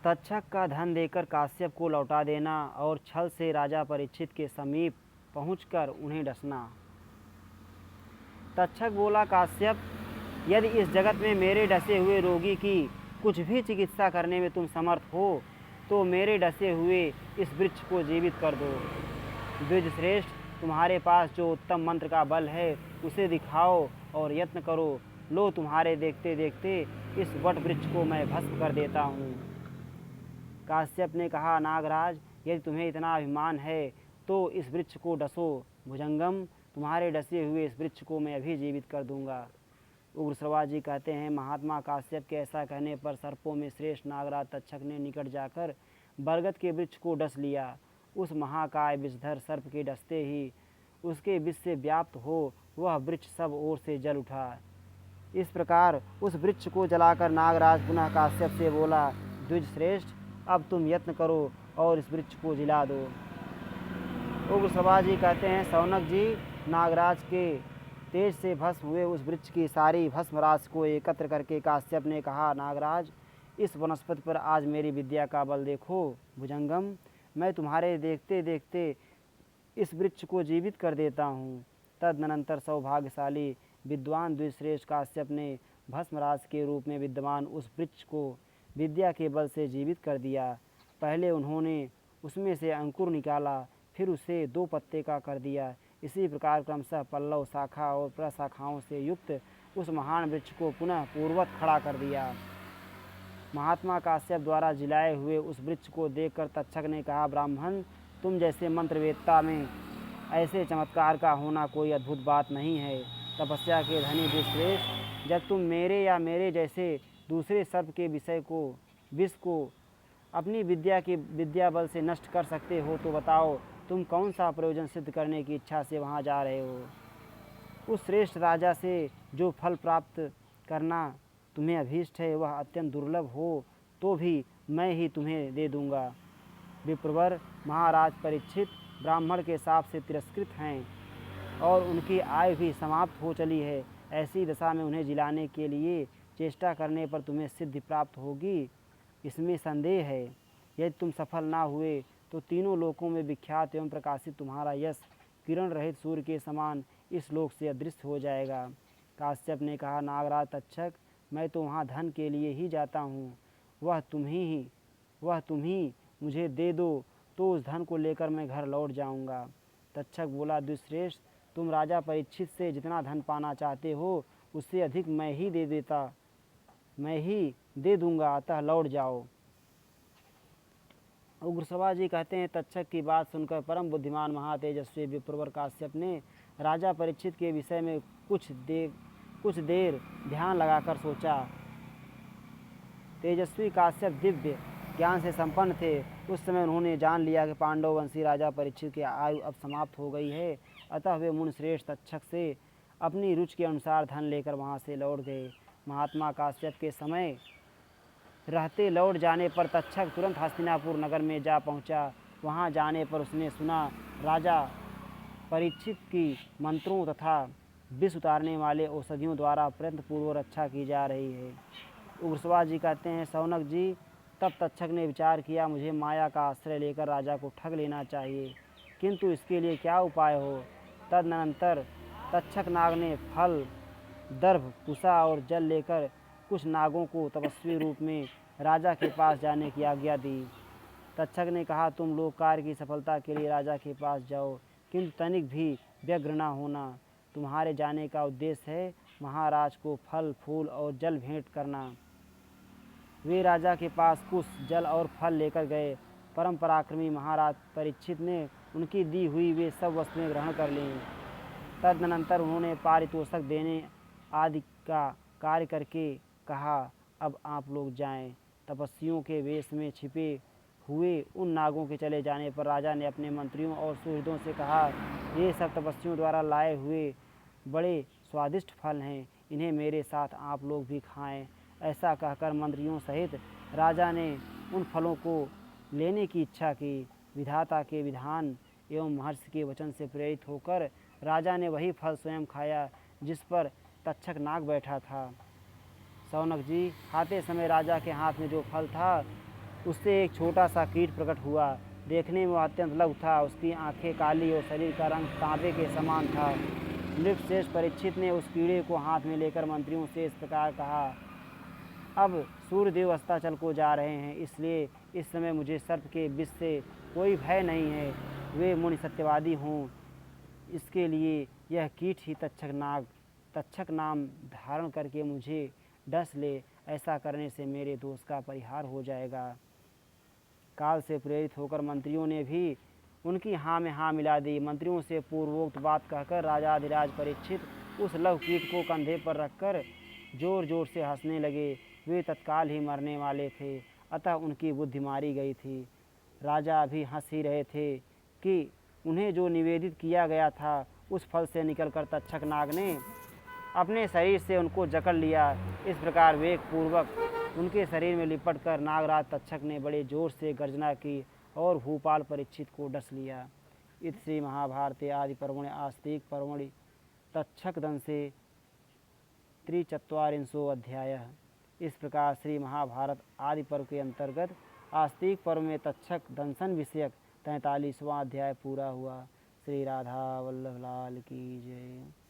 तक्षक का धन देकर काश्यप को लौटा देना और छल से राजा परीक्षित के समीप पहुंचकर उन्हें डसना। तक्षक बोला, काश्यप, यदि इस जगत में मेरे डसे हुए रोगी की कुछ भी चिकित्सा करने में तुम समर्थ हो तो मेरे डसे हुए इस वृक्ष को जीवित कर दो। द्विजश्रेष्ठ, तुम्हारे पास जो उत्तम मंत्र का बल है उसे दिखाओ और यत्न करो। लो, तुम्हारे देखते देखते इस वट वृक्ष को मैं भस्म कर देता हूँ। काश्यप ने कहा, नागराज, यदि तुम्हें इतना अभिमान है तो इस वृक्ष को डसो। भुजंगम, तुम्हारे डसे हुए इस वृक्ष को मैं अभी जीवित कर दूंगा। उग्रश्रवा जी कहते हैं, महात्मा काश्यप के ऐसा कहने पर सर्पों में श्रेष्ठ नागराज तक्षक ने निकट जाकर बरगद के वृक्ष को डस लिया। उस महाकाय विषधर सर्प के डसते ही उसके विष से व्याप्त हो वह वृक्ष सब ओर से जल उठा। इस प्रकार उस वृक्ष को जलाकर नागराज पुनः काश्यप से बोला, द्विजश्रेष्ठ, अब तुम यत्न करो और इस वृक्ष को जिला दो। उग्रश्रवा जी कहते हैं, शौनक जी, नागराज के तेज से भस्म हुए उस वृक्ष की सारी भस्म राशि को एकत्र करके काश्यप ने कहा, नागराज, इस वनस्पति पर आज मेरी विद्या का बल देखो। भुजंगम, मैं तुम्हारे देखते देखते इस वृक्ष को जीवित कर देता हूँ। तदनंतर सौभाग्यशाली विद्वान द्विजश्रेष्ठ काश्यप ने भस्मराज के रूप में विद्यमान उस वृक्ष को विद्या के बल से जीवित कर दिया। पहले उन्होंने उसमें से अंकुर निकाला, फिर उसे 2 पत्ते का कर दिया। इसी प्रकार क्रमशः पल्लव, शाखा और प्रशाखाओं से युक्त उस महान वृक्ष को पुनः पूर्ववत खड़ा कर दिया। महात्मा काश्यप द्वारा जिलाए हुए उस वृक्ष को देखकर तक्षक ने कहा, ब्राह्मण, तुम जैसे मंत्रवेत्ता में ऐसे चमत्कार का होना कोई अद्भुत बात नहीं है। तपस्या के धनी द्विजश्रेष्ठ, जब तुम मेरे या मेरे जैसे दूसरे सर्प के विष को अपनी विद्या बल से नष्ट कर सकते हो तो बताओ, तुम कौन सा प्रयोजन सिद्ध करने की इच्छा से वहाँ जा रहे हो। उस श्रेष्ठ राजा से जो फल प्राप्त करना तुम्हें अभीष्ट है वह अत्यंत दुर्लभ हो तो भी मैं ही तुम्हें दे दूंगा। विप्रवर, महाराज परीक्षित ब्राह्मण के शाप से तिरस्कृत हैं और उनकी आयु भी समाप्त हो चली है। ऐसी दशा में उन्हें जिलाने के लिए चेष्टा करने पर तुम्हें सिद्धि प्राप्त होगी, इसमें संदेह है। यदि तुम सफल ना हुए तो तीनों लोकों में विख्यात एवं प्रकाशित तुम्हारा यश किरण रहित सूर्य के समान इस लोक से अदृश्य हो जाएगा। काश्यप ने कहा, नागराज तक्षक, मैं तो वहाँ धन के लिए ही जाता हूँ। वह तुम ही मुझे दे दो तो उस धन को लेकर मैं घर लौट जाऊँगा। तक्षक बोला, द्विजश्रेष्ठ, तुम राजा परीक्षित से जितना धन पाना चाहते हो उससे अधिक मैं ही दे दूंगा, अतः लौट जाओ। उग्रश्रवा जी कहते हैं, तक्षक की बात सुनकर परम बुद्धिमान महातेजस्वी विप्रवर काश्यप ने राजा परीक्षित के विषय में कुछ देर ध्यान लगाकर सोचा। तेजस्वी काश्यप दिव्य ज्ञान से संपन्न थे। उस समय उन्होंने जान लिया कि पांडव वंशी राजा परीक्षित की आयु अब समाप्त हो गई है, अतः वे मुनिश्रेष्ठ तक्षक से अपनी रुचि के अनुसार धन लेकर वहाँ से लौट गए। महात्मा काश्यप के समय रहते लौट जाने पर तक्षक तुरंत हस्तिनापुर नगर में जा पहुँचा। वहाँ जाने पर उसने सुना राजा परीक्षित की मंत्रों तथा विष उतारने वाले औषधियों द्वारा प्रयत्नपूर्वक रक्षा की जा रही है। उग्रश्रवा जी कहते हैं, शौनक जी, तब तक्षक ने विचार किया, मुझे माया का आश्रय लेकर राजा को ठग लेना चाहिए, किंतु इसके लिए क्या उपाय हो। तदनंतर तक्षक नाग ने फल, दर्भ, कुशा और जल लेकर कुछ नागों को तपस्वी रूप में राजा के पास जाने की आज्ञा दी। तक्षक ने कहा, तुम लोग कार्य की सफलता के लिए राजा के पास जाओ, किंतु तनिक भी व्यग्र न होना। तुम्हारे जाने का उद्देश्य है महाराज को फल, फूल और जल भेंट करना। वे राजा के पास कुश, जल और फल लेकर गए। परम पराक्रमी महाराज परीक्षित ने उनकी दी हुई वे सब वस्तुएं ग्रहण कर लीं। तदनंतर उन्होंने पारितोषक देने आदि का कार्य करके कहा, अब आप लोग जाएं। तपस्वियों के वेश में छिपे हुए उन नागों के चले जाने पर राजा ने अपने मंत्रियों और सुहृदों से कहा, ये सब तपस्वियों द्वारा लाए हुए बड़े स्वादिष्ट फल हैं, इन्हें मेरे साथ आप लोग भी खाएं। ऐसा कहकर मंत्रियों सहित राजा ने उन फलों को लेने की इच्छा की। विधाता के विधान एवं महर्षि के वचन से प्रेरित होकर राजा ने वही फल स्वयं खाया जिस पर तक्षक नाग बैठा था। शौनक जी, खाते समय राजा के हाथ में जो फल था उससे एक छोटा सा कीट प्रकट हुआ। देखने में वह अत्यंत लघु था। उसकी आंखें काली और शरीर का रंग तांबे के समान था। नृपश्रेष्ठ परीक्षित ने उस कीड़े को हाथ में लेकर मंत्रियों से इस प्रकार कहा, अब सूर्यदेव अस्ताचल को जा रहे हैं, इसलिए इस समय मुझे सर्प के विष से कोई भय नहीं है। वे मुनि सत्यवादी हों, इसके लिए यह कीट ही तक्षक नाम धारण करके मुझे डस ले। ऐसा करने से मेरे दोष का परिहार हो जाएगा। काल से प्रेरित होकर मंत्रियों ने भी उनकी हाँ में हाँ मिला दी। मंत्रियों से पूर्वोक्त बात कहकर राजाधिराज परीक्षित उस लव कीट को कंधे पर रखकर जोर जोर से हंसने लगे। वे तत्काल ही मरने वाले थे, अतः उनकी बुद्धि मारी गई थी। राजा भी हंस ही रहे थे कि उन्हें जो निवेदित किया गया था उस फल से निकलकर तक्षक नाग ने अपने शरीर से उनको जकड़ लिया। इस प्रकार वेग पूर्वक उनके शरीर में लिपट कर नागराज तक्षक ने बड़े जोर से गर्जना की और भूपाल परीक्षित को डस लिया। इत श्री महाभारते आदि पर्वणि आस्तिक पर्वणि तक्षक दंसे 43 अध्यायः। इस प्रकार श्री महाभारत आदि पर्व के अंतर्गत आस्तिक पर्व में तक्षक दंशन विषयक 43वां अध्याय पूरा हुआ। श्री राधा वल्लभ लाल की जय।